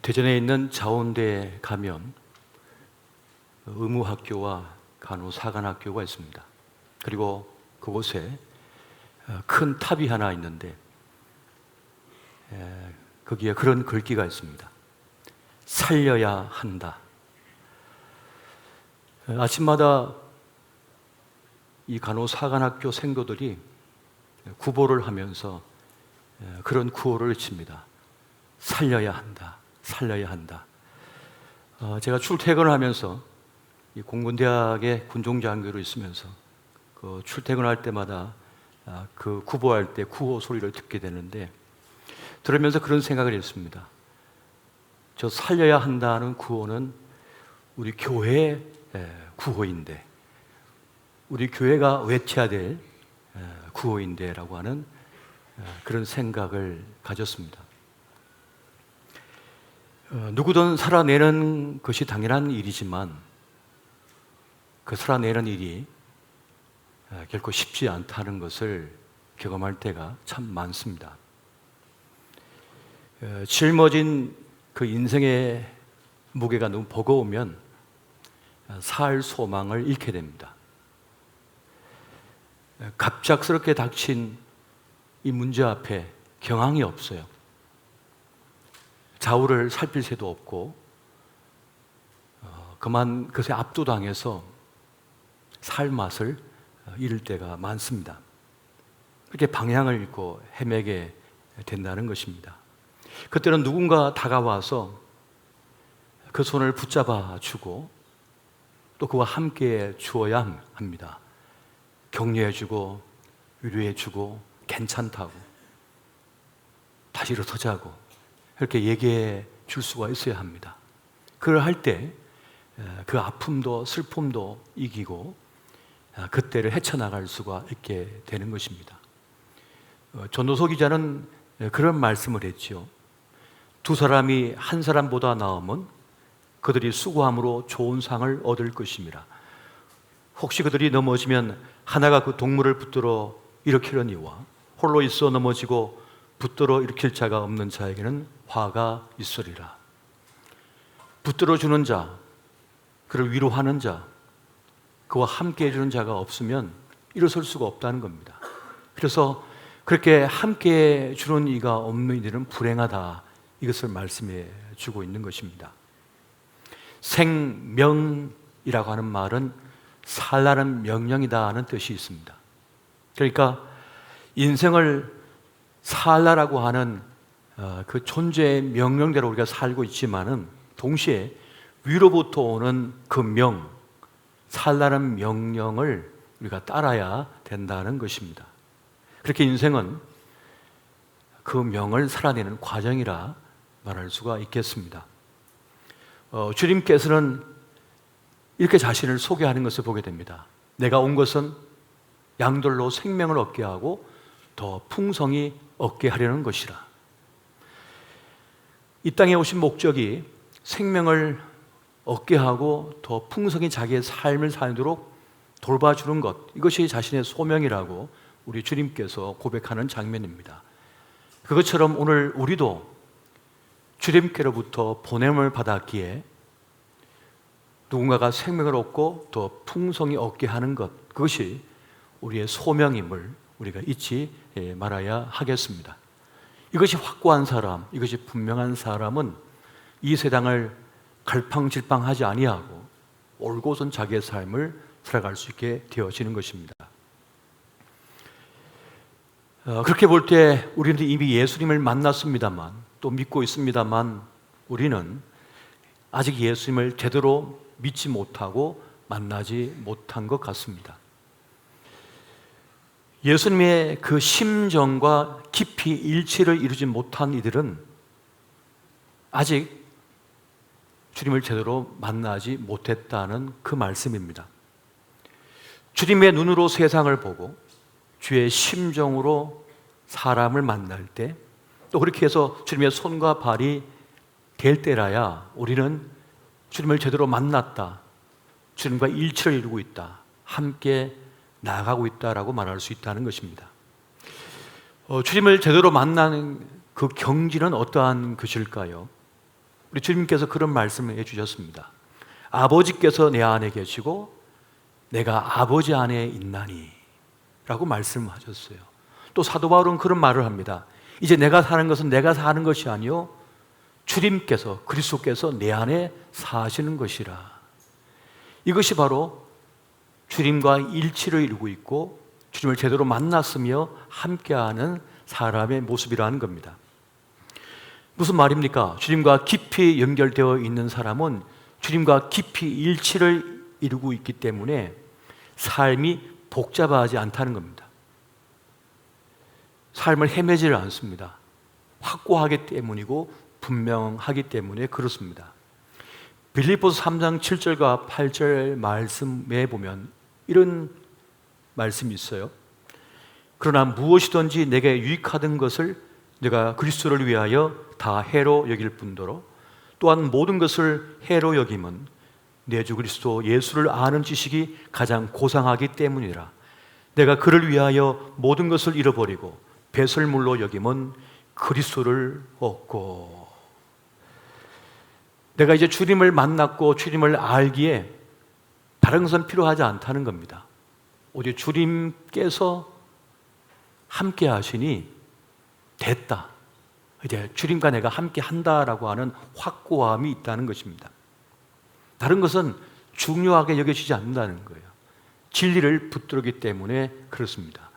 대전에 있는 자원대에 가면 의무학교와 간호사관학교가 있습니다. 그리고 그곳에 큰 탑이 하나 있는데 거기에 그런 글귀가 있습니다. 살려야 한다. 아침마다 이 간호사관학교 생도들이 구보를 하면서 그런 구호를 외칩니다. 살려야 한다. 살려야 한다. 제가 출퇴근을 하면서 이 공군대학의 군종장교로 있으면서 그 출퇴근할 때마다 그 구보할 때 구호 소리를 듣게 되는데, 들으면서 그런 생각을 했습니다. 저 살려야 한다는 구호는 우리 교회의 구호인데, 우리 교회가 외쳐야 될 구호인데 라고 하는 그런 생각을 가졌습니다. 누구든 살아내는 것이 당연한 일이지만 그 살아내는 일이 결코 쉽지 않다는 것을 경험할 때가 참 많습니다. 짊어진 그 인생의 무게가 너무 버거우면 살 소망을 잃게 됩니다. 갑작스럽게 닥친 이 문제 앞에 경황이 없어요. 좌우를 살필 새도 없고 그만 그것에 압도당해서 살 맛을 잃을 때가 많습니다. 그렇게 방향을 잃고 헤매게 된다는 것입니다. 그때는 누군가 다가와서 그 손을 붙잡아 주고 또 그와 함께 주어야 합니다. 격려해 주고 위로해 주고 괜찮다고 다시 일어서자고 이렇게 얘기해 줄 수가 있어야 합니다. 그걸 할 때 그 아픔도 슬픔도 이기고 그때를 헤쳐나갈 수가 있게 되는 것입니다. 전도서 기자는 그런 말씀을 했죠. 두 사람이 한 사람보다 나으면 그들이 수고함으로 좋은 상을 얻을 것입니다. 혹시 그들이 넘어지면 하나가 그 동물을 붙들어 일으키려니와 홀로 있어 넘어지고 붙들어 일으킬 자가 없는 자에게는 화가 있으리라. 붙들어 주는 자, 그를 위로하는 자, 그와 함께 해주는 자가 없으면 일어설 수가 없다는 겁니다. 그래서 그렇게 함께 주는 이가 없는 이들은 불행하다, 이것을 말씀해 주고 있는 것입니다. 생명이라고 하는 말은 살라는 명령이다 하는 뜻이 있습니다. 그러니까 인생을 살라라고 하는 그 존재의 명령대로 우리가 살고 있지만은 동시에 위로부터 오는 그 살라는 명령을 우리가 따라야 된다는 것입니다. 그렇게 인생은 그 명을 살아내는 과정이라 말할 수가 있겠습니다. 주님께서는 이렇게 자신을 소개하는 것을 보게 됩니다. 내가 온 것은 양들로 생명을 얻게 하고 더 풍성히 얻게 하려는 것이라. 이 땅에 오신 목적이 생명을 얻게 하고 더 풍성히 자기의 삶을 살도록 돌봐주는 것, 이것이 자신의 소명이라고 우리 주님께서 고백하는 장면입니다. 그것처럼 오늘 우리도 주님께로부터 보냄을 받았기에 누군가가 생명을 얻고 더 풍성히 얻게 하는 것, 그것이 우리의 소명임을 우리가 잊지 말아야 하겠습니다. 이것이 확고한 사람, 이것이 분명한 사람은 이 세상을 갈팡질팡하지 아니하고 올곧은 자기의 삶을 살아갈 수 있게 되어지는 것입니다. 그렇게 볼 때 우리는 이미 예수님을 만났습니다만, 또 믿고 있습니다만, 우리는 아직 예수님을 제대로 믿지 못하고 만나지 못한 것 같습니다. 예수님의 그 심정과 깊이 일치를 이루지 못한 이들은 아직 주님을 제대로 만나지 못했다는 그 말씀입니다. 주님의 눈으로 세상을 보고 주의 심정으로 사람을 만날 때, 또 그렇게 해서 주님의 손과 발이 될 때라야 우리는 주님을 제대로 만났다, 주님과 일치를 이루고 있다, 함께 나아가고 있다라고 말할 수 있다는 것입니다. 주님을 제대로 만나는 그 경지는 어떠한 것일까요? 우리 주님께서 그런 말씀을 해주셨습니다. 아버지께서 내 안에 계시고 내가 아버지 안에 있나니 라고 말씀하셨어요. 또 사도 바울은 그런 말을 합니다. 이제 내가 사는 것은 내가 사는 것이 아니요 주님께서 그리스도께서 내 안에 사시는 것이라. 이것이 바로 주님과 일치를 이루고 있고 주님을 제대로 만났으며 함께하는 사람의 모습이라는 겁니다. 무슨 말입니까? 주님과 깊이 연결되어 있는 사람은 주님과 깊이 일치를 이루고 있기 때문에 삶이 복잡하지 않다는 겁니다. 삶을 헤매지를 않습니다. 확고하기 때문이고 분명하기 때문에 그렇습니다. 빌립보서 3장 7절과 8절 말씀에 보면 이런 말씀이 있어요. 그러나 무엇이든지 내게 유익하던 것을 내가 그리스도를 위하여 다 해로 여길 뿐더러 또한 모든 것을 해로 여김은 내 주 그리스도 예수를 아는 지식이 가장 고상하기 때문이라. 내가 그를 위하여 모든 것을 잃어버리고 배설물로 여김은 그리스도를 얻고. 내가 이제 주님을 만났고 주님을 알기에 다른 것은 필요하지 않다는 겁니다. 오직 주님께서 함께 하시니 됐다. 이제 주님과 내가 함께 한다라고 하는 확고함이 있다는 것입니다. 다른 것은 중요하게 여겨지지 않는다는 거예요. 진리를 붙들었기 때문에 그렇습니다.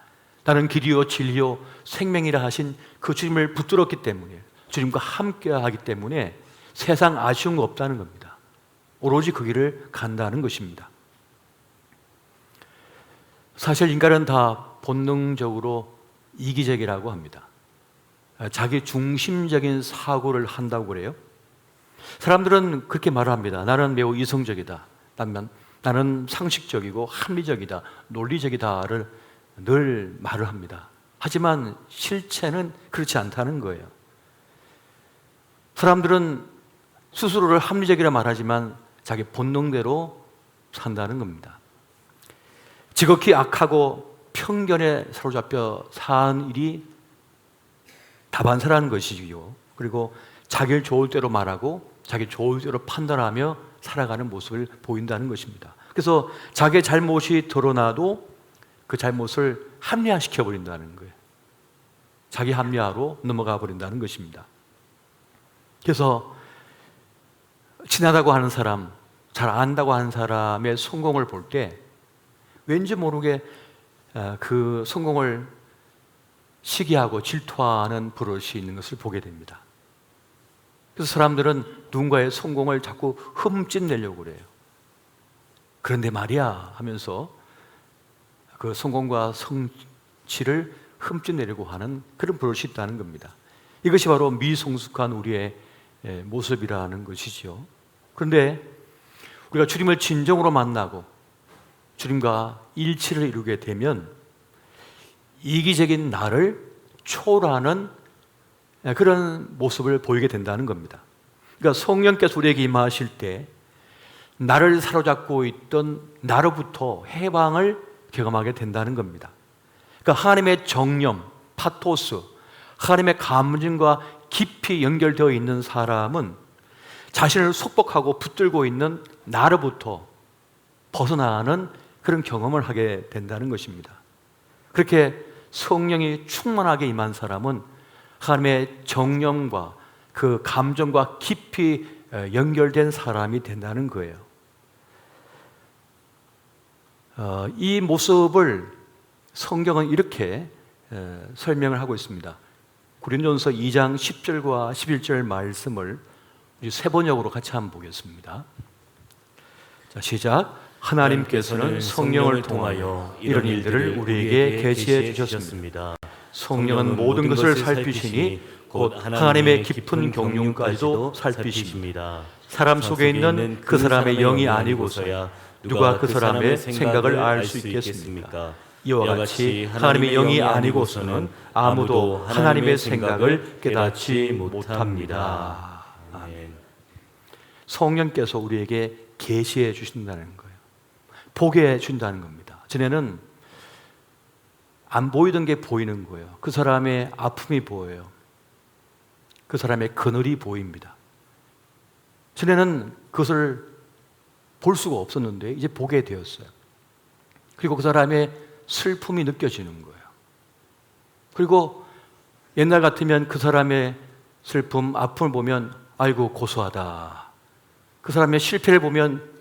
나는 길이요 진리요 생명이라 하신 그 주님을 붙들었기 때문에, 주님과 함께 하기 때문에 세상 아쉬운 거 없다는 겁니다. 오로지 그 길을 간다는 것입니다. 사실 인간은 다 본능적으로 이기적이라고 합니다. 자기 중심적인 사고를 한다고 그래요. 사람들은 그렇게 말을 합니다. 나는 매우 이성적이다. 나는 상식적이고 합리적이다. 논리적이다를 늘 말을 합니다. 하지만 실체는 그렇지 않다는 거예요. 사람들은 스스로를 합리적이라 말하지만 자기 본능대로 산다는 겁니다. 지극히 악하고 편견에 사로잡혀 사는 일이 다반사라는 것이지요. 그리고 자기를 좋을 대로 말하고 자기 좋을 대로 판단하며 살아가는 모습을 보인다는 것입니다. 그래서 자기의 잘못이 드러나도 그 잘못을 합리화시켜 버린다는 거예요. 자기 합리화로 넘어가 버린다는 것입니다. 그래서 친하다고 하는 사람, 잘 안다고 하는 사람의 성공을 볼 때 왠지 모르게 그 성공을 시기하고 질투하는 버릇이 있는 것을 보게 됩니다. 그래서 사람들은 누군가의 성공을 자꾸 흠집내려고 그래요. 그런데 말이야 하면서 그 성공과 성취를 흠집내려고 하는 그런 버릇이 있다는 겁니다. 이것이 바로 미성숙한 우리의 모습이라는 것이죠. 그런데 우리가 주님을 진정으로 만나고 주님과 일치를 이루게 되면 이기적인 나를 초월하는 그런 모습을 보이게 된다는 겁니다. 그러니까 성령께서 우리에게 임하실 때 나를 사로잡고 있던 나로부터 해방을 경험하게 된다는 겁니다. 그러니까 하나님의 정령, 파토스, 하나님의 감정과 깊이 연결되어 있는 사람은 자신을 속복하고 붙들고 있는 나로부터 벗어나는 그런 경험을 하게 된다는 것입니다. 그렇게 성령이 충만하게 임한 사람은 하나님의 정령과 그 감정과 깊이 연결된 사람이 된다는 거예요. 이 모습을 성경은 이렇게 설명을 하고 있습니다. 고린도전서 2장 10절과 11절 말씀을 우리 세 번역으로 같이 한번 보겠습니다. 자, 시작. 하나님께서는 성령을 통하여 이런 일들을 우리에게 계시해 주셨습니다. 성령은 모든 것을 살피시니 곧 하나님의 깊은 경륜까지도 살피십니다. 사람 속에 있는 그 사람의 영이 아니고서야 누가 그 사람의 생각을 알 수 있겠습니까? 이와 같이 하나님의 영이 아니고서는 아무도 하나님의 생각을 깨닫지 못합니다. 아멘. 성령께서 우리에게 계시해 주신다는 거예요. 보게 해 준다는 겁니다. 전에는 안 보이던 게 보이는 거예요. 그 사람의 아픔이 보여요. 그 사람의 그늘이 보입니다. 전에는 그것을 볼 수가 없었는데 이제 보게 되었어요. 그리고 그 사람의 슬픔이 느껴지는 거예요. 그리고 옛날 같으면 그 사람의 슬픔, 아픔을 보면 아이고 고소하다, 그 사람의 실패를 보면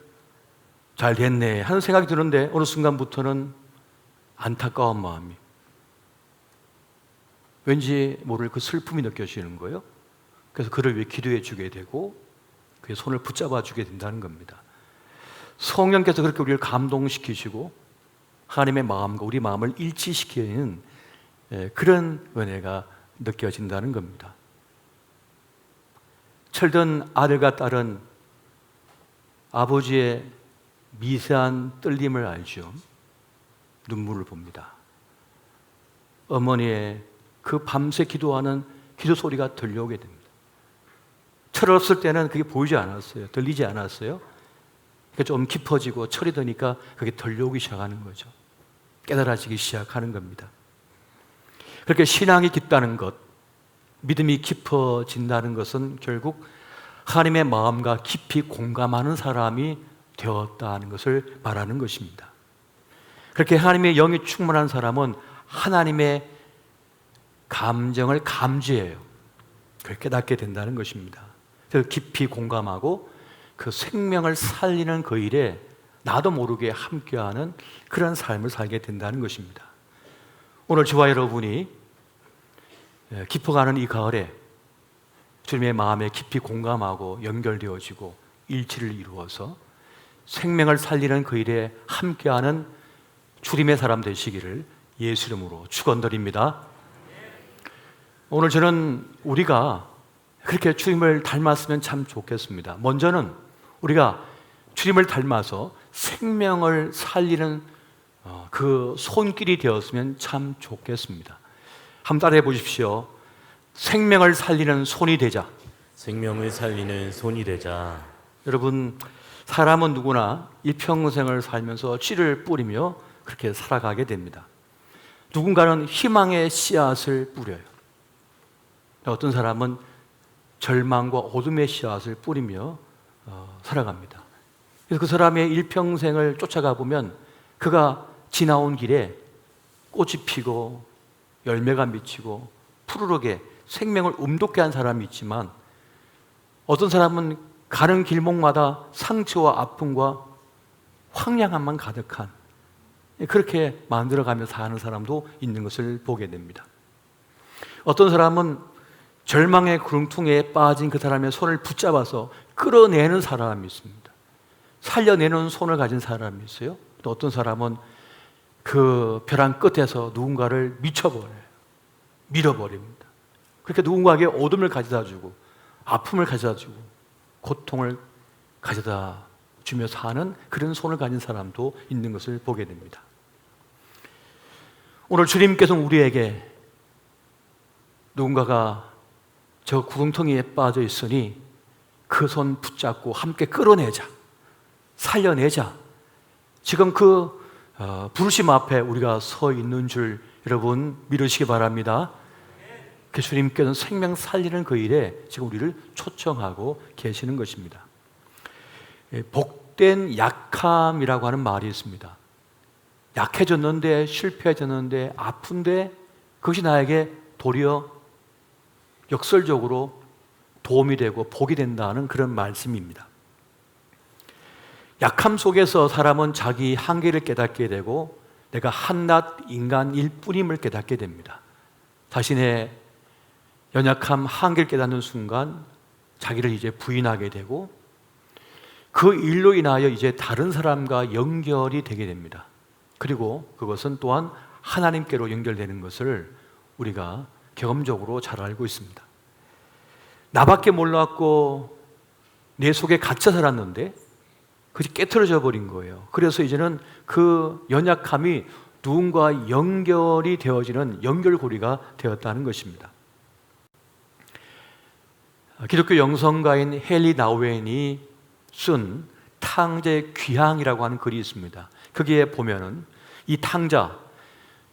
잘 됐네 하는 생각이 드는데 어느 순간부터는 안타까운 마음이, 왠지 모를 그 슬픔이 느껴지는 거예요. 그래서 그를 위해 기도해 주게 되고 그의 손을 붙잡아 주게 된다는 겁니다. 성령께서 그렇게 우리를 감동시키시고 하나님의 마음과 우리 마음을 일치시키는 그런 은혜가 느껴진다는 겁니다. 철든 아들과 딸은 아버지의 미세한 떨림을 알죠. 눈물을 봅니다. 어머니의 그 밤새 기도하는 기도 소리가 들려오게 됩니다. 철없을 때는 그게 보이지 않았어요. 들리지 않았어요. 좀 깊어지고 철이 드니까 그게 들려오기 시작하는 거죠. 깨달아지기 시작하는 겁니다. 그렇게 신앙이 깊다는 것, 믿음이 깊어진다는 것은 결국 하나님의 마음과 깊이 공감하는 사람이 되었다는 것을 말하는 것입니다. 그렇게 하나님의 영이 충만한 사람은 하나님의 감정을 감지해요. 그걸 깨닫게 된다는 것입니다. 그래서 깊이 공감하고 그 생명을 살리는 그 일에 나도 모르게 함께하는 그런 삶을 살게 된다는 것입니다. 오늘 저와 여러분이 깊어가는 이 가을에 주님의 마음에 깊이 공감하고 연결되어지고 일치를 이루어서 생명을 살리는 그 일에 함께하는 주님의 사람 되시기를 예수 이름으로 축원드립니다. 오늘 저는 우리가 그렇게 주님을 닮았으면 참 좋겠습니다. 먼저는 우리가 주님을 닮아서 생명을 살리는 그 손길이 되었으면 참 좋겠습니다. 한번 따라해 보십시오. 생명을 살리는 손이 되자. 생명을 살리는 손이 되자. 여러분, 사람은 누구나 일평생을 살면서 씨를 뿌리며 그렇게 살아가게 됩니다. 누군가는 희망의 씨앗을 뿌려요. 어떤 사람은 절망과 어둠의 씨앗을 뿌리며 살아갑니다. 그래서 그 사람의 일평생을 쫓아가 보면 그가 지나온 길에 꽃이 피고 열매가 맺히고 푸르르게 생명을 음돋게 한 사람이 있지만, 어떤 사람은 가는 길목마다 상처와 아픔과 황량함만 가득한, 그렇게 만들어가며 사는 사람도 있는 것을 보게 됩니다. 어떤 사람은 절망의 구렁텅이에 빠진 그 사람의 손을 붙잡아서 끌어내는 사람이 있습니다. 살려내는 손을 가진 사람이 있어요. 또 어떤 사람은 그 벼랑 끝에서 누군가를 미쳐버려요. 밀어버립니다. 그렇게 누군가에게 어둠을 가져다 주고 아픔을 가져다 주고 고통을 가져다 주며 사는 그런 손을 가진 사람도 있는 것을 보게 됩니다. 오늘 주님께서 우리에게 누군가가 저 구렁텅이에 빠져 있으니 그 손 붙잡고 함께 끌어내자, 살려내자. 지금 그 부르심 앞에 우리가 서 있는 줄 여러분 믿으시기 바랍니다. 그 주님께서는 생명 살리는 그 일에 지금 우리를 초청하고 계시는 것입니다. 복된 약함이라고 하는 말이 있습니다. 약해졌는데, 실패해졌는데, 아픈데 그것이 나에게 도리어 역설적으로 도움이 되고 복이 된다는 그런 말씀입니다. 약함 속에서 사람은 자기 한계를 깨닫게 되고 내가 한낱 인간일 뿐임을 깨닫게 됩니다. 자신의 연약함, 한계를 깨닫는 순간 자기를 이제 부인하게 되고 그 일로 인하여 이제 다른 사람과 연결이 되게 됩니다. 그리고 그것은 또한 하나님께로 연결되는 것을 우리가 경험적으로 잘 알고 있습니다. 나밖에 몰랐고 내 속에 갇혀 살았는데 그것이 깨트려져 버린 거예요. 그래서 이제는 그 연약함이 누군가 연결이 되어지는 연결고리가 되었다는 것입니다. 기독교 영성가인 헨리 나우엔이 쓴 탕자의 귀향이라고 하는 글이 있습니다. 거기에 보면은 이 탕자,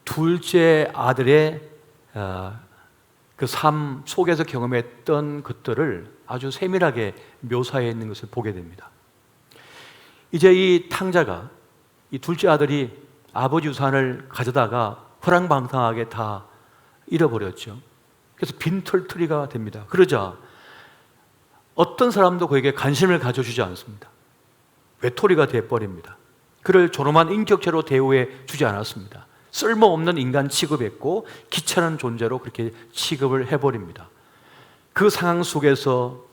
둘째 아들의 그 삶 속에서 경험했던 것들을 아주 세밀하게 묘사해 있는 것을 보게 됩니다. 이제 이 탕자가, 이 둘째 아들이 아버지 유산을 가져다가 허랑방탕하게 다 잃어버렸죠. 그래서 빈털터리가 됩니다. 그러자 어떤 사람도 그에게 관심을 가져주지 않습니다. 외톨이가 되어버립니다. 그를 존엄한 인격체로 대우해 주지 않았습니다. 쓸모없는 인간 취급했고 귀찮은 존재로 그렇게 취급을 해버립니다. 그 상황 속에서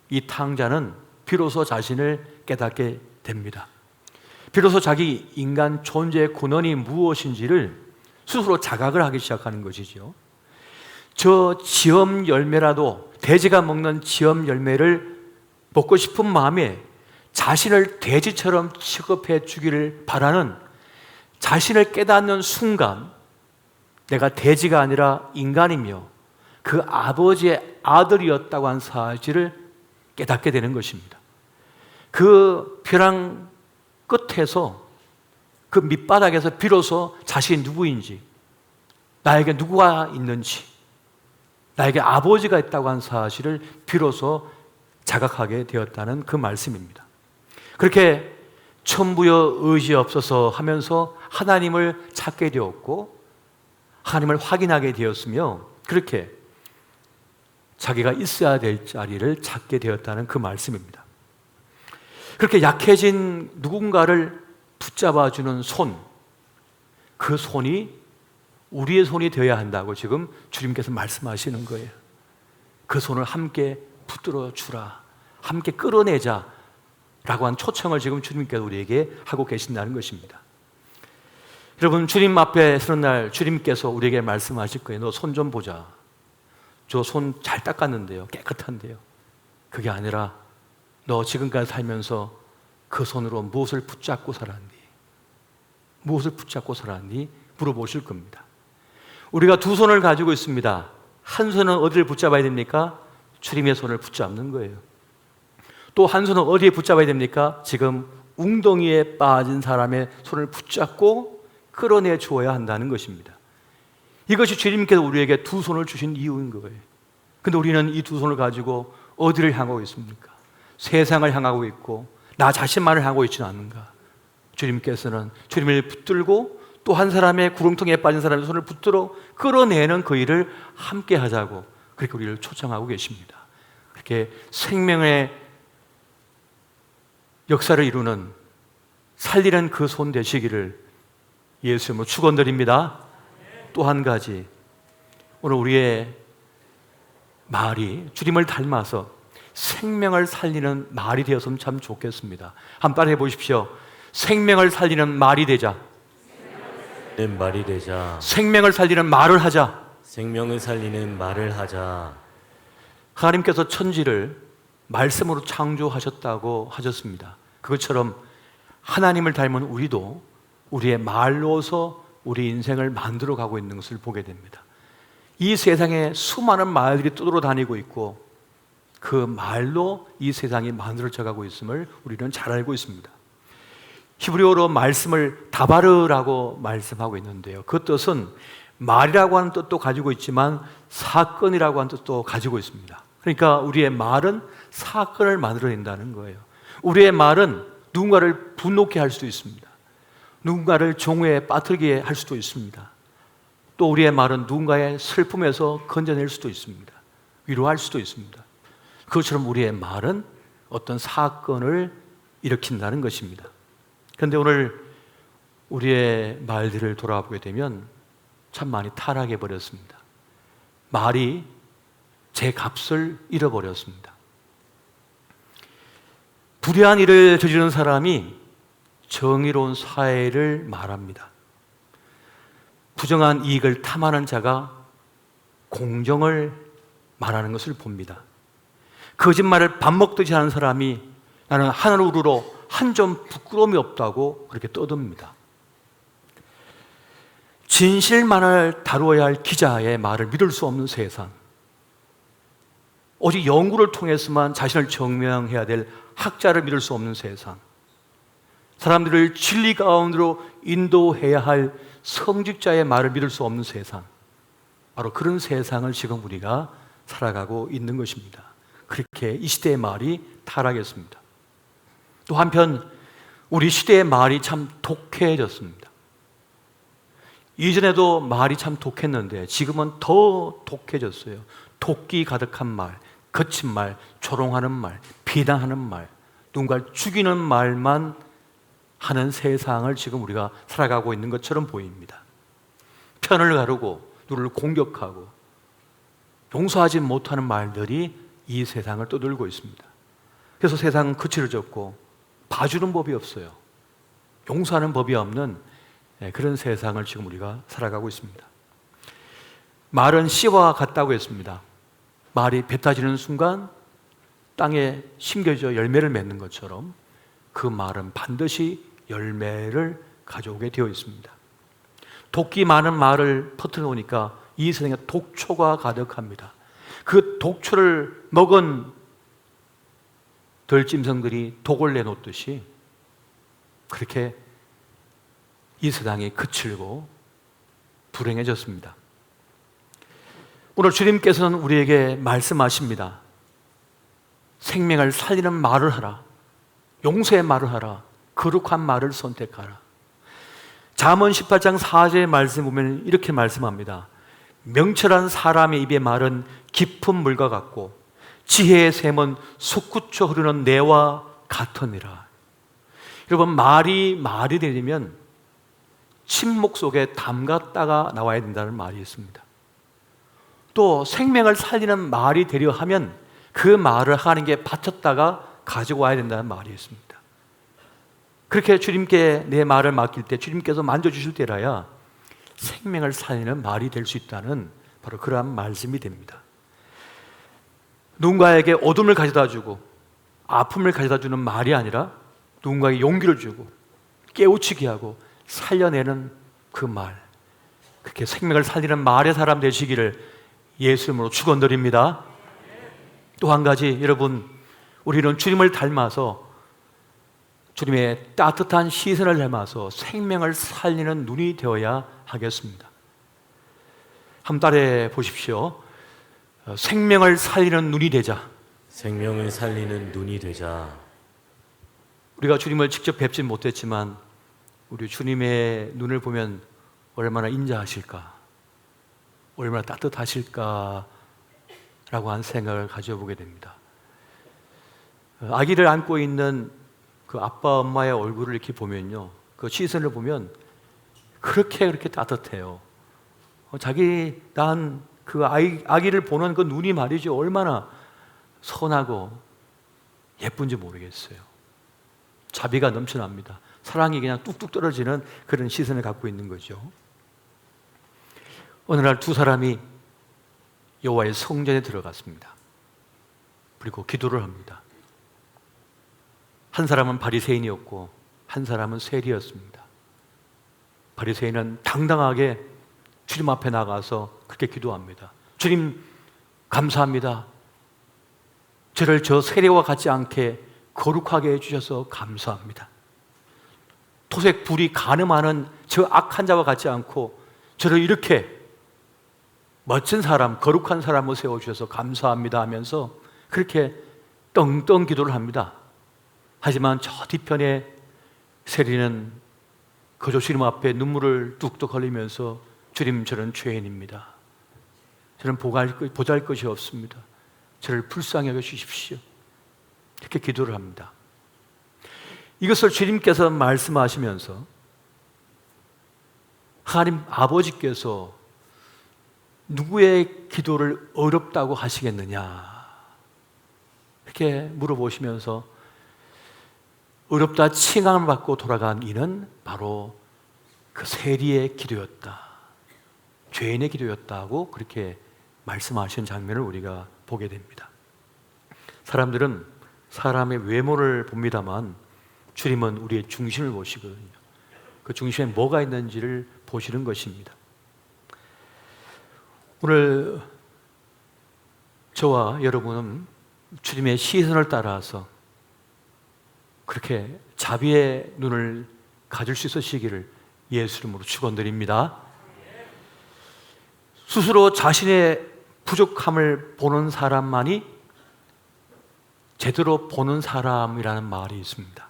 이 탕자는 비로소 자신을 깨닫게 됩니다. 비로소 자기 인간 존재의 근원이 무엇인지를 스스로 자각을 하기 시작하는 것이죠. 저 지엄 열매라도, 돼지가 먹는 지엄 열매를 먹고 싶은 마음에 자신을 돼지처럼 취급해 주기를 바라는, 자신을 깨닫는 순간 내가 돼지가 아니라 인간이며 그 아버지의 아들이었다고 한 사실을 깨닫게 되는 것입니다. 그 벼랑 끝에서, 그 밑바닥에서 비로소 자신이 누구인지, 나에게 누구가 있는지, 나에게 아버지가 있다고 한 사실을 비로소 자각하게 되었다는 그 말씀입니다. 그렇게 천부여 의지없어서 하면서 하나님을 찾게 되었고 하나님을 확인하게 되었으며, 그렇게 자기가 있어야 될 자리를 찾게 되었다는 그 말씀입니다. 그렇게 약해진 누군가를 붙잡아주는 손, 그 손이 우리의 손이 되어야 한다고 지금 주님께서 말씀하시는 거예요. 그 손을 함께 붙들어 주라, 함께 끌어내자 라고 한 초청을 지금 주님께서 우리에게 하고 계신다는 것입니다. 여러분, 주님 앞에 서는 날 주님께서 우리에게 말씀하실 거예요. 너 손 좀 보자. 저 손 잘 닦았는데요, 깨끗한데요. 그게 아니라 너 지금까지 살면서 그 손으로 무엇을 붙잡고 살았니? 무엇을 붙잡고 살았니? 물어보실 겁니다. 우리가 두 손을 가지고 있습니다. 한 손은 어디를 붙잡아야 됩니까? 주님의 손을 붙잡는 거예요. 또 한 손은 어디에 붙잡아야 됩니까? 지금 웅덩이에 빠진 사람의 손을 붙잡고 끌어내 주어야 한다는 것입니다. 이것이 주님께서 우리에게 두 손을 주신 이유인 거예요. 근데 우리는 이 두 손을 가지고 어디를 향하고 있습니까? 세상을 향하고 있고 나 자신만을 향하고 있지는 않는가? 주님께서는 주님을 붙들고 또 한 사람의 구렁텅이에 빠진 사람의 손을 붙들어 끌어내는 그 일을 함께 하자고 그렇게 우리를 초청하고 계십니다. 그렇게 생명의 역사를 이루는, 살리는 그 손 되시기를 예수님으로 축원드립니다. 또 한 가지, 오늘 우리의 말이 주님을 닮아서 생명을 살리는 말이 되었으면 참 좋겠습니다. 한번 따라해 보십시오. 생명을 살리는 말이 되자. 말이 되자. 생명을 살리는 말을 하자. 생명을 살리는 말을 하자. 하나님께서 천지를 말씀으로 창조하셨다고 하셨습니다. 그것처럼 하나님을 닮은 우리도 우리의 말로서 우리 인생을 만들어 가고 있는 것을 보게 됩니다. 이 세상에 수많은 말들이 떠돌아다니고 있고 그 말로 이 세상이 만들어져 가고 있음을 우리는 잘 알고 있습니다. 히브리어로 말씀을 다바르라고 말씀하고 있는데요, 그 뜻은 말이라고 하는 뜻도 가지고 있지만 사건이라고 하는 뜻도 가지고 있습니다. 그러니까 우리의 말은 사건을 만들어낸다는 거예요. 우리의 말은 누군가를 분노케 할 수도 있습니다. 누군가를 종에 빠뜨리게 할 수도 있습니다. 또 우리의 말은 누군가의 슬픔에서 건져낼 수도 있습니다. 위로할 수도 있습니다. 그것처럼 우리의 말은 어떤 사건을 일으킨다는 것입니다. 그런데 오늘 우리의 말들을 돌아보게 되면 참 많이 타락해 버렸습니다. 말이 제 값을 잃어버렸습니다. 불의한 일을 저지른 사람이 정의로운 사회를 말합니다. 부정한 이익을 탐하는 자가 공정을 말하는 것을 봅니다. 거짓말을 밥 먹듯이 하는 사람이 나는 하늘 우러러 한 점 부끄러움이 없다고 그렇게 떠듭니다. 진실만을 다루어야 할 기자의 말을 믿을 수 없는 세상, 오직 연구를 통해서만 자신을 증명해야 될 학자를 믿을 수 없는 세상, 사람들을 진리 가운데로 인도해야 할 성직자의 말을 믿을 수 없는 세상, 바로 그런 세상을 지금 우리가 살아가고 있는 것입니다. 그렇게 이 시대의 말이 타락했습니다. 또 한편 우리 시대의 말이 참 독해졌습니다. 이전에도 말이 참 독했는데 지금은 더 독해졌어요. 독기 가득한 말, 거친 말, 조롱하는 말, 비난하는 말, 누군가를 죽이는 말만 하는 세상을 지금 우리가 살아가고 있는 것처럼 보입니다. 편을 가르고 누구를 공격하고 용서하지 못하는 말들이 이 세상을 떠돌고 있습니다. 그래서 세상은 거칠어졌고 봐주는 법이 없어요. 용서하는 법이 없는 그런 세상을 지금 우리가 살아가고 있습니다. 말은 씨와 같다고 했습니다. 말이 뱉어지는 순간 땅에 심겨져 열매를 맺는 것처럼 그 말은 반드시 열매를 가져오게 되어 있습니다. 독기 많은 말을 퍼뜨려 놓으니까 이 세상에 독초가 가득합니다. 그 독초를 먹은 들짐승들이 독을 내놓듯이 그렇게 이 세상이 거칠고 불행해졌습니다. 오늘 주님께서는 우리에게 말씀하십니다. 생명을 살리는 말을 하라. 용서의 말을 하라. 거룩한 말을 선택하라. 잠언 18장 4절의 말씀 보면 이렇게 말씀합니다. 명철한 사람의 입의 말은 깊은 물과 같고 지혜의 샘은 솟구쳐 흐르는 내와 같으니라. 여러분, 말이 되려면 침묵 속에 담갔다가 나와야 된다는 말이 있습니다. 또 생명을 살리는 말이 되려 하면 그 말을 하나님께 바쳤다가 가지고 와야 된다는 말이 있습니다. 그렇게 주님께 내 말을 맡길 때 주님께서 만져주실 때라야 생명을 살리는 말이 될 수 있다는 바로 그러한 말씀이 됩니다. 누군가에게 어둠을 가져다 주고 아픔을 가져다 주는 말이 아니라 누군가에게 용기를 주고 깨우치게 하고 살려내는 그 말, 그렇게 생명을 살리는 말의 사람 되시기를 예수 이름으로 축원드립니다. 또 한 가지, 여러분, 우리는 주님을 닮아서 주님의 따뜻한 시선을 닮아서 생명을 살리는 눈이 되어야 하겠습니다. 한번 따라해 보십시오. 생명을 살리는 눈이 되자. 생명을 살리는 눈이 되자. 우리가 주님을 직접 뵙지 못했지만 우리 주님의 눈을 보면 얼마나 인자하실까, 얼마나 따뜻하실까 라고 한 생각을 가져보게 됩니다. 아기를 안고 있는 그 아빠 엄마의 얼굴을 이렇게 보면요, 그 시선을 보면 그렇게 따뜻해요. 자기 낳은 그 아기를 보는 그 눈이 말이죠, 얼마나 선하고 예쁜지 모르겠어요. 자비가 넘쳐납니다. 사랑이 그냥 뚝뚝 떨어지는 그런 시선을 갖고 있는 거죠. 어느 날 두 사람이 여호와의 성전에 들어갔습니다. 그리고 기도를 합니다. 한 사람은 바리새인이었고 한 사람은 세리였습니다. 바리새인은 당당하게 주님 앞에 나가서 그렇게 기도합니다. 주님, 감사합니다. 저를 저 세리와 같지 않게 거룩하게 해주셔서 감사합니다. 토색 불이 가늠하는 저 악한 자와 같지 않고 저를 이렇게 멋진 사람, 거룩한 사람을 세워주셔서 감사합니다 하면서 그렇게 떵떵 기도를 합니다. 하지만 저 뒤편에 세리는 거저 주님 앞에 눈물을 뚝뚝 흘리면서 주님, 저는 죄인입니다. 저는 보잘것이 없습니다. 저를 불쌍히 여겨 주십시오. 이렇게 기도를 합니다. 이것을 주님께서 말씀하시면서 하나님 아버지께서 누구의 기도를 어렵다고 하시겠느냐 이렇게 물어보시면서 어렵다 칭함을 받고 돌아간 이는 바로 그 세리의 기도였다, 죄인의 기도였다고 그렇게 말씀하시는 장면을 우리가 보게 됩니다. 사람들은 사람의 외모를 봅니다만 주님은 우리의 중심을 보시거든요. 그 중심에 뭐가 있는지를 보시는 것입니다. 오늘 저와 여러분은 주님의 시선을 따라서 그렇게 자비의 눈을 가질 수 있으시기를 예수 이름으로 축원드립니다. 스스로 자신의 부족함을 보는 사람만이 제대로 보는 사람이라는 말이 있습니다.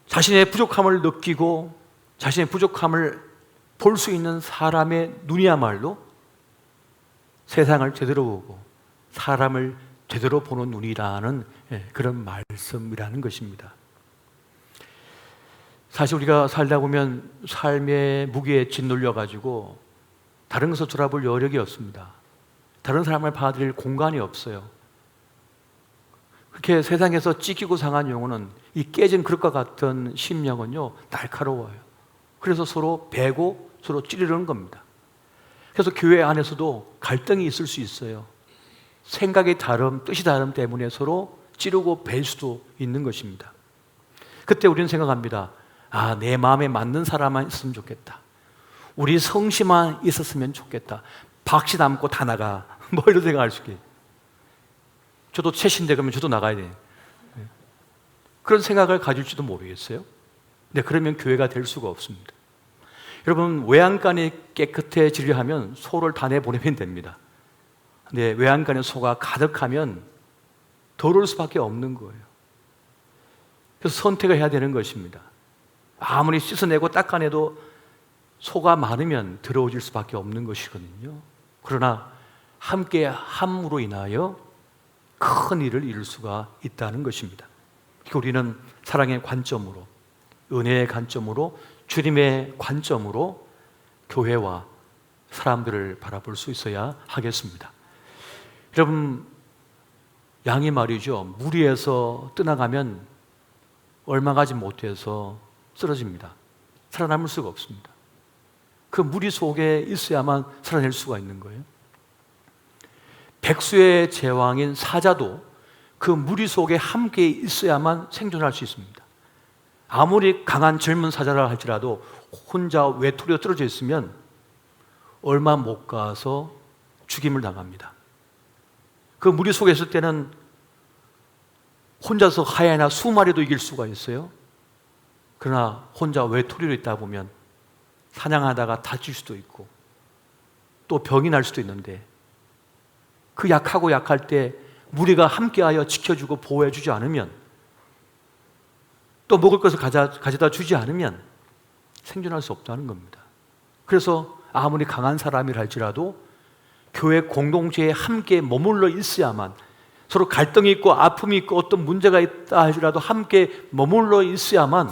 자신의 부족함을 느끼고 자신의 부족함을 볼 수 있는 사람의 눈이야말로 세상을 제대로 보고 사람을 제대로 보는 눈이라는 그런 말씀이라는 것입니다. 사실 우리가 살다 보면 삶의 무게에 짓눌려 가지고 다른 것을 돌아볼 여력이 없습니다. 다른 사람을 받아들일 공간이 없어요. 그렇게 세상에서 찢기고 상한 영혼은 이 깨진 그릇과 같은 심령은요 날카로워요. 그래서 서로 베고 서로 찌르는 겁니다. 그래서 교회 안에서도 갈등이 있을 수 있어요. 생각의 다름, 뜻이 다름 때문에 서로 찌르고 벨 수도 있는 것입니다. 그때 우리는 생각합니다. 내 마음에 맞는 사람만 있으면 좋겠다. 우리 성씨만 있었으면 좋겠다. 박씨 남고 다 나가. 뭐 이런 생각할 수 있게. 저도 최신데 그러면 저도 나가야 돼. 그런 생각을 가질지도 모르겠어요. 근데 그러면 교회가 될 수가 없습니다. 여러분, 외양간이 깨끗해지려 하면 소를 다 내보내면 됩니다. 근데 외양간에 소가 가득하면 더러울 수밖에 없는 거예요. 그래서 선택을 해야 되는 것입니다. 아무리 씻어내고 닦아내도 소가 많으면 더러워질 수밖에 없는 것이거든요. 그러나 함께 함으로 인하여 큰 일을 이룰 수가 있다는 것입니다. 우리는 사랑의 관점으로, 은혜의 관점으로, 주님의 관점으로 교회와 사람들을 바라볼 수 있어야 하겠습니다. 여러분, 양이 말이죠, 무리에서 떠나가면 얼마 가지 못해서 쓰러집니다. 살아남을 수가 없습니다. 그 무리 속에 있어야만 살아낼 수가 있는 거예요. 백수의 제왕인 사자도 그 무리 속에 함께 있어야만 생존할 수 있습니다. 아무리 강한 젊은 사자라 할지라도 혼자 외톨이로 떨어져 있으면 얼마 못 가서 죽임을 당합니다. 그 무리 속에 있을 때는 혼자서 하야나 수마리도 이길 수가 있어요. 그러나 혼자 외톨이로 있다 보면 사냥하다가 다칠 수도 있고 또 병이 날 수도 있는데, 그 약하고 약할 때 무리가 함께하여 지켜주고 보호해주지 않으면, 또 먹을 것을 가져다 주지 않으면 생존할 수 없다는 겁니다. 그래서 아무리 강한 사람이라 할지라도 교회 공동체에 함께 머물러 있어야만, 서로 갈등이 있고 아픔이 있고 어떤 문제가 있다 할지라도 함께 머물러 있어야만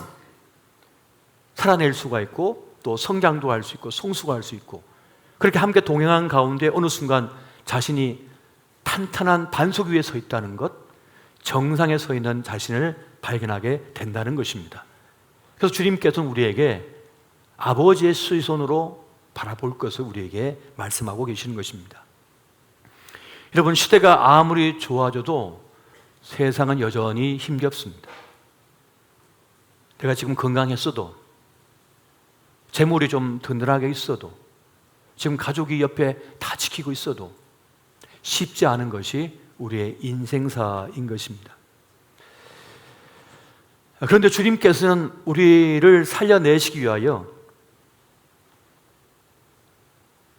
살아낼 수가 있고 또 성장도 할 수 있고 성수가 할 수 있고, 그렇게 함께 동행한 가운데 어느 순간 자신이 탄탄한 반석 위에 서 있다는 것, 정상에 서 있는 자신을 발견하게 된다는 것입니다. 그래서 주님께서는 우리에게 아버지의 시선으로 바라볼 것을 우리에게 말씀하고 계시는 것입니다. 여러분, 시대가 아무리 좋아져도 세상은 여전히 힘겹습니다. 내가 지금 건강했어도, 재물이 좀 든든하게 있어도, 지금 가족이 옆에 다 지키고 있어도 쉽지 않은 것이 우리의 인생사인 것입니다. 그런데 주님께서는 우리를 살려내시기 위하여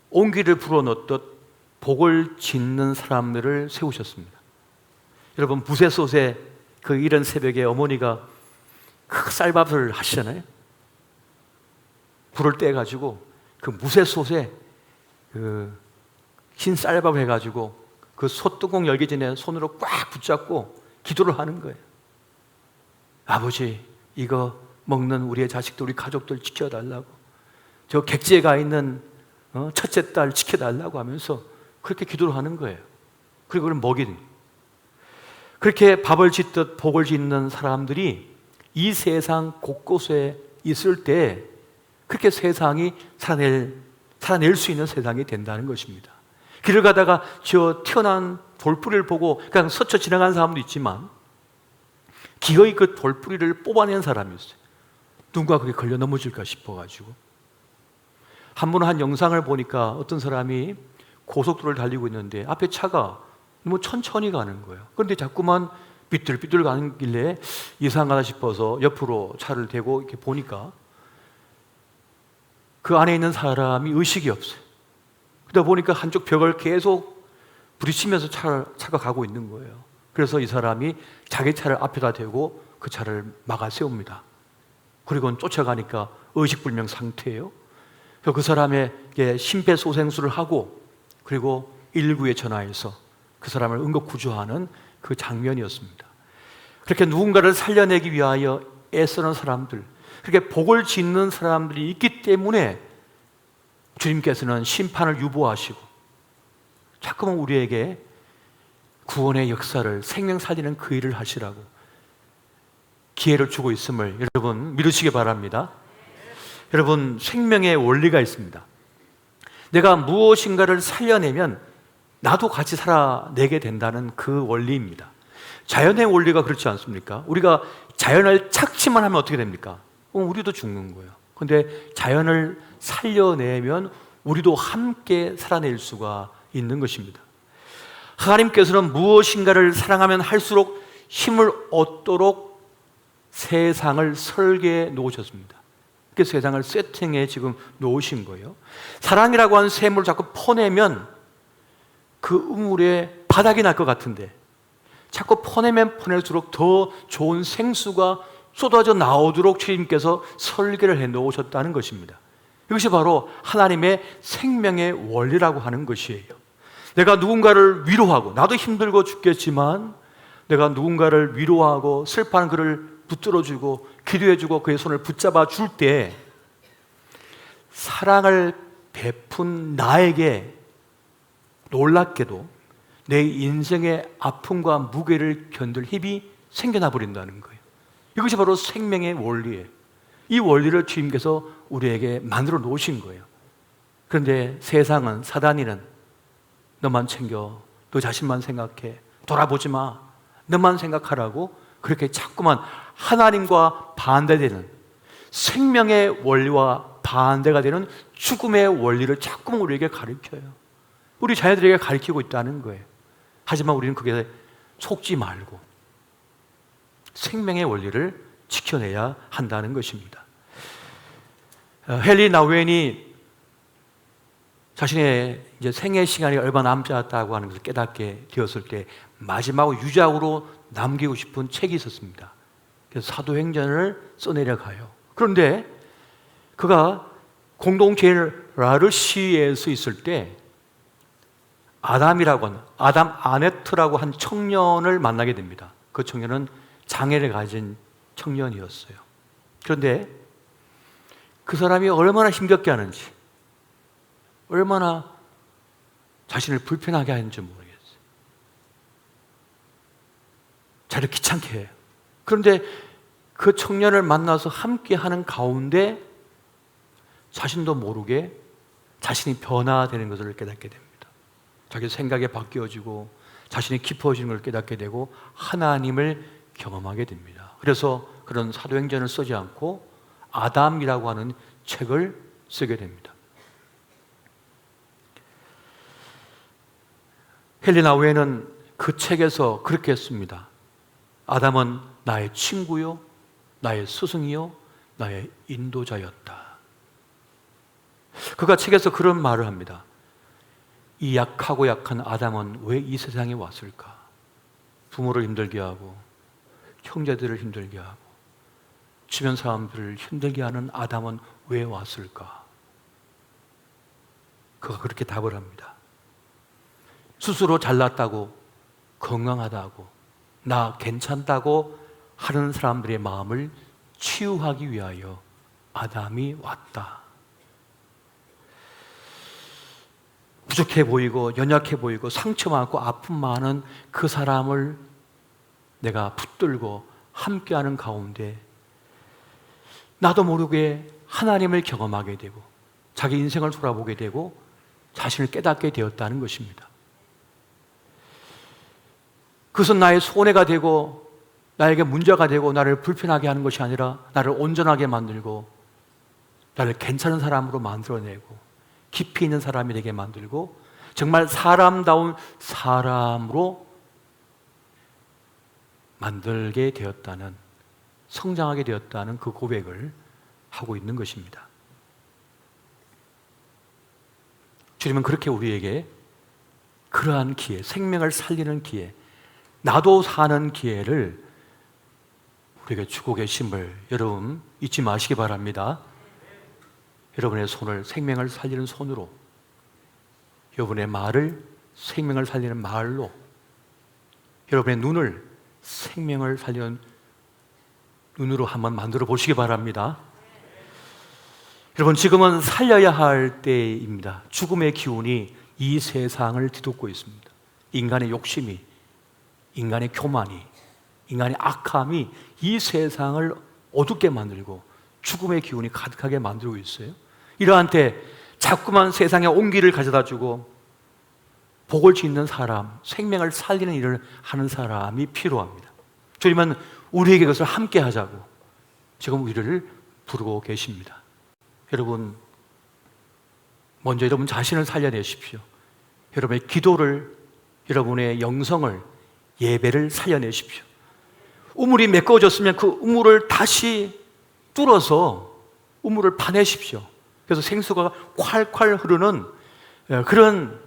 온기를 불어넣듯 복을 짓는 사람들을 세우셨습니다. 여러분, 무쇠솥에 그 이른 새벽에 어머니가 그 쌀밥을 하시잖아요. 불을 떼가지고 그 무쇠솥에 그 흰 쌀밥을 해가지고 그 솥뚜껑 열기 전에 손으로 꽉 붙잡고 기도를 하는 거예요. 아버지, 이거 먹는 우리의 자식들, 우리 가족들 지켜달라고, 저 객지에 가 있는 첫째 딸 지켜달라고 하면서 그렇게 기도를 하는 거예요. 그리고 그걸 먹이는, 그렇게 밥을 짓듯 복을 짓는 사람들이 이 세상 곳곳에 있을 때 그렇게 세상이 살아낼 수 있는 세상이 된다는 것입니다. 길을 가다가 저 튀어나온 돌뿌리를 보고 그냥 스쳐 지나간 사람도 있지만 기어이 그 돌뿌리를 뽑아낸 사람이 있어요. 누군가 그게 걸려 넘어질까 싶어가지고. 한 번은 한 영상을 보니까 어떤 사람이 고속도로를 달리고 있는데 앞에 차가 너무 천천히 가는 거예요. 그런데 자꾸만 삐뚤삐뚤 가는 길에 이상하다 싶어서 옆으로 차를 대고 이렇게 보니까 그 안에 있는 사람이 의식이 없어요. 그러다 보니까 한쪽 벽을 계속 부딪히면서 차가 가고 있는 거예요. 그래서 이 사람이 자기 차를 앞에다 대고 그 차를 막아 세웁니다. 그리고는 쫓아가니까 의식불명 상태예요. 그래서 그 사람에게 심폐소생술을 하고 그리고 119에 전화해서 그 사람을 응급구조하는 그 장면이었습니다. 그렇게 누군가를 살려내기 위하여 애쓰는 사람들, 그렇게 복을 짓는 사람들이 있기 때문에 주님께서는 심판을 유보하시고 자꾸만 우리에게 구원의 역사를, 생명 살리는 그 일을 하시라고 기회를 주고 있음을 여러분 믿으시기 바랍니다. 여러분, 생명의 원리가 있습니다. 내가 무엇인가를 살려내면 나도 같이 살아내게 된다는 그 원리입니다. 자연의 원리가 그렇지 않습니까? 우리가 자연을 착취만 하면 어떻게 됩니까? 우리도 죽는 거예요. 그런데 자연을 살려내면 우리도 함께 살아낼 수가 있는 것입니다. 하나님께서는 무엇인가를 사랑하면 할수록 힘을 얻도록 세상을 설계해 놓으셨습니다. 그 세상을 세팅해 지금 놓으신 거예요. 사랑이라고 하는 샘물을 자꾸 퍼내면 그 우물에 바닥이 날 것 같은데 자꾸 퍼내면 퍼낼수록 더 좋은 생수가 쏟아져 나오도록 주님께서 설계를 해 놓으셨다는 것입니다. 이것이 바로 하나님의 생명의 원리라고 하는 것이에요. 내가 누군가를 위로하고, 나도 힘들고 죽겠지만 내가 누군가를 위로하고 슬퍼하는 그를 붙들어주고 기도해주고 그의 손을 붙잡아 줄 때 사랑을 베푼 나에게 놀랍게도 내 인생의 아픔과 무게를 견딜 힘이 생겨나 버린다는 거예요. 이것이 바로 생명의 원리예요. 이 원리를 주님께서 우리에게 만들어 놓으신 거예요. 그런데 세상은, 사단이는 너만 챙겨, 너 자신만 생각해, 돌아보지 마, 너만 생각하라고 그렇게 자꾸만 하나님과 반대되는, 생명의 원리와 반대가 되는 죽음의 원리를 자꾸만 우리에게 가르쳐요. 우리 자녀들에게 가르치고 있다는 거예요. 하지만 우리는 그게 속지 말고 생명의 원리를 지켜내야 한다는 것입니다. 헨리 나우엔이 자신의 이제 생애 시간이 얼마 남지 않았다고 하는 것을 깨닫게 되었을 때 마지막 유작으로 남기고 싶은 책이 있었습니다. 그래서 사도행전을 써내려가요. 그런데 그가 공동체 라르시에서 있을 때 아담 아네트라고 한 청년을 만나게 됩니다. 그 청년은 장애를 가진 청년이었어요. 그런데 그 사람이 얼마나 힘겹게 하는지, 얼마나 자신을 불편하게 하는지 모르겠어요. 자기를 귀찮게 해요. 그런데 그 청년을 만나서 함께 하는 가운데 자신도 모르게 자신이 변화되는 것을 깨닫게 됩니다. 자기 생각이 바뀌어지고 자신이 깊어지는 걸 깨닫게 되고 하나님을 경험하게 됩니다. 그래서 그런 사도행전을 쓰지 않고 아담이라고 하는 책을 쓰게 됩니다. 헨리 나우엔은 그 책에서 그렇게 했습니다. 아담은 나의 친구요, 나의 스승이요, 나의 인도자였다. 그가 책에서 그런 말을 합니다. 이 약하고 약한 아담은 왜 이 세상에 왔을까? 부모를 힘들게 하고 형제들을 힘들게 하고 주변 사람들을 힘들게 하는 아담은 왜 왔을까? 그가 그렇게 답을 합니다. 스스로 잘났다고, 건강하다고, 나 괜찮다고 하는 사람들의 마음을 치유하기 위하여 아담이 왔다. 부족해 보이고 연약해 보이고 상처 많고 아픔 많은 그 사람을 내가 붙들고 함께하는 가운데 나도 모르게 하나님을 경험하게 되고 자기 인생을 돌아보게 되고 자신을 깨닫게 되었다는 것입니다. 그것은 나의 손해가 되고 나에게 문제가 되고 나를 불편하게 하는 것이 아니라 나를 온전하게 만들고 나를 괜찮은 사람으로 만들어내고 깊이 있는 사람이 되게 만들고 정말 사람다운 사람으로 만들게 되었다는, 성장하게 되었다는 그 고백을 하고 있는 것입니다. 주님은 그렇게 우리에게 그러한 기회, 생명을 살리는 기회, 나도 사는 기회를 우리에게 주고 계심을 여러분 잊지 마시기 바랍니다. 여러분의 손을 생명을 살리는 손으로, 여러분의 말을 생명을 살리는 말로, 여러분의 눈을 생명을 살리는 눈으로 한번 만들어 보시기 바랍니다. 여러분, 지금은 살려야 할 때입니다. 죽음의 기운이 이 세상을 뒤덮고 있습니다. 인간의 욕심이, 인간의 교만이, 인간의 악함이 이 세상을 어둡게 만들고 죽음의 기운이 가득하게 만들고 있어요. 이러한 때 자꾸만 세상에 온기를 가져다 주고 복을 짓는 사람, 생명을 살리는 일을 하는 사람이 필요합니다. 주님은 우리에게 그것을 함께 하자고 지금 우리를 부르고 계십니다. 여러분, 먼저 여러분 자신을 살려내십시오. 여러분의 기도를, 여러분의 영성을, 예배를 살려내십시오. 우물이 메꿔졌으면 그 우물을 다시 뚫어서 우물을 파내십시오. 그래서 생수가 콸콸 흐르는 그런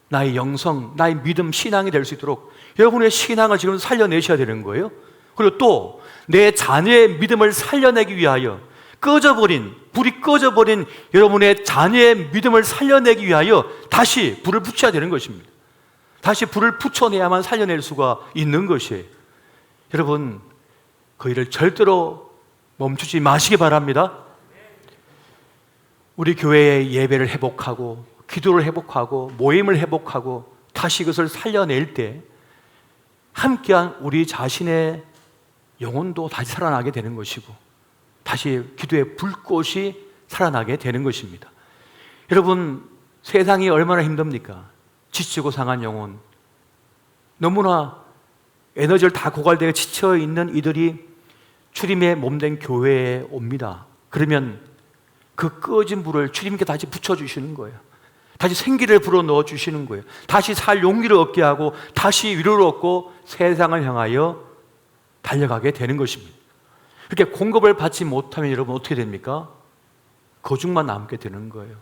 나의 영성, 나의 믿음, 신앙이 될 수 있도록 여러분의 신앙을 지금 살려내셔야 되는 거예요. 그리고 또 내 자녀의 믿음을 살려내기 위하여 불이 꺼져버린 여러분의 자녀의 믿음을 살려내기 위하여 다시 불을 붙여야 되는 것입니다. 다시 불을 붙여내야만 살려낼 수가 있는 것이에요. 여러분, 그 일을 절대로 멈추지 마시기 바랍니다. 우리 교회의 예배를 회복하고 기도를 회복하고 모임을 회복하고 다시 그것을 살려낼 때 함께한 우리 자신의 영혼도 다시 살아나게 되는 것이고 다시 기도의 불꽃이 살아나게 되는 것입니다. 여러분, 세상이 얼마나 힘듭니까? 지치고 상한 영혼, 너무나 에너지를 다 고갈되어 지쳐있는 이들이 주님의 몸된 교회에 옵니다. 그러면 그 꺼진 불을 주님께 다시 붙여주시는 거예요. 다시 생기를 불어넣어 주시는 거예요. 다시 살 용기를 얻게 하고 다시 위로를 얻고 세상을 향하여 달려가게 되는 것입니다. 그렇게 공급을 받지 못하면 여러분 어떻게 됩니까? 거죽만 남게 되는 거예요.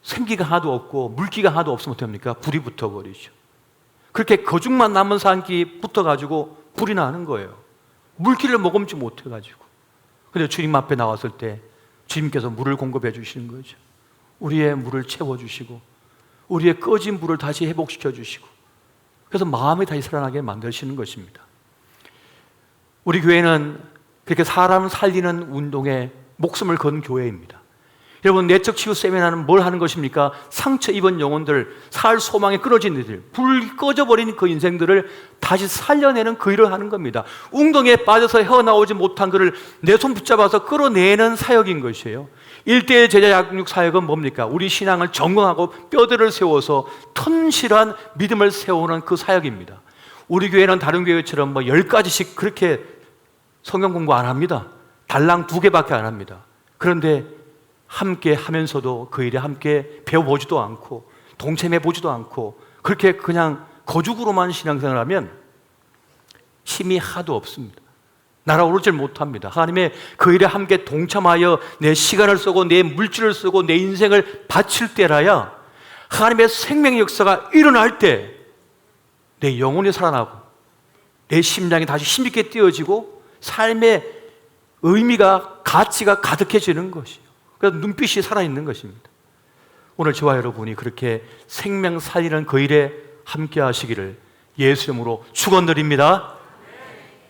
생기가 하나도 없고 물기가 하나도 없으면 어떻게 합니까? 불이 붙어버리죠. 그렇게 거죽만 남은 산기 붙어가지고 불이 나는 거예요. 물기를 머금지 못해가지고. 그런데 주님 앞에 나왔을 때 주님께서 물을 공급해 주시는 거죠. 우리의 물을 채워주시고 우리의 꺼진 불을 다시 회복시켜 주시고 그래서 마음이 다시 살아나게 만드시는 것입니다. 우리 교회는 그렇게 사람을 살리는 운동에 목숨을 건 교회입니다. 여러분, 내적 치유 세미나는 뭘 하는 것입니까? 상처 입은 영혼들, 살 소망에 끊어진 이들, 불 꺼져버린 그 인생들을 다시 살려내는 그 일을 하는 겁니다. 웅덩이에 빠져서 헤어나오지 못한 그를 내 손 붙잡아서 끌어내는 사역인 것이에요. 1:1 제자 양육 사역은 뭡니까? 우리 신앙을 정응하고 뼈대를 세워서 튼실한 믿음을 세우는 그 사역입니다. 우리 교회는 다른 교회처럼 10가지씩 그렇게 성경 공부 안 합니다. 달랑 2개밖에 안 합니다. 그런데 함께 하면서도 그 일에 함께 배워보지도 않고 동참해보지도 않고 그렇게 그냥 거죽으로만 신앙생활을 하면 힘이 하도 없습니다. 날아오르질 못합니다. 하나님의 그 일에 함께 동참하여 내 시간을 쓰고 내 물질을 쓰고 내 인생을 바칠 때라야 하나님의 생명의 역사가 일어날 때 내 영혼이 살아나고 내 심장이 다시 힘있게 뛰어지고 삶의 의미가 가치가 가득해지는 것이에요. 그래서 눈빛이 살아있는 것입니다. 오늘 저와 여러분이 그렇게 생명 살리는 그 일에 함께 하시기를 예수 이름으로 축원드립니다.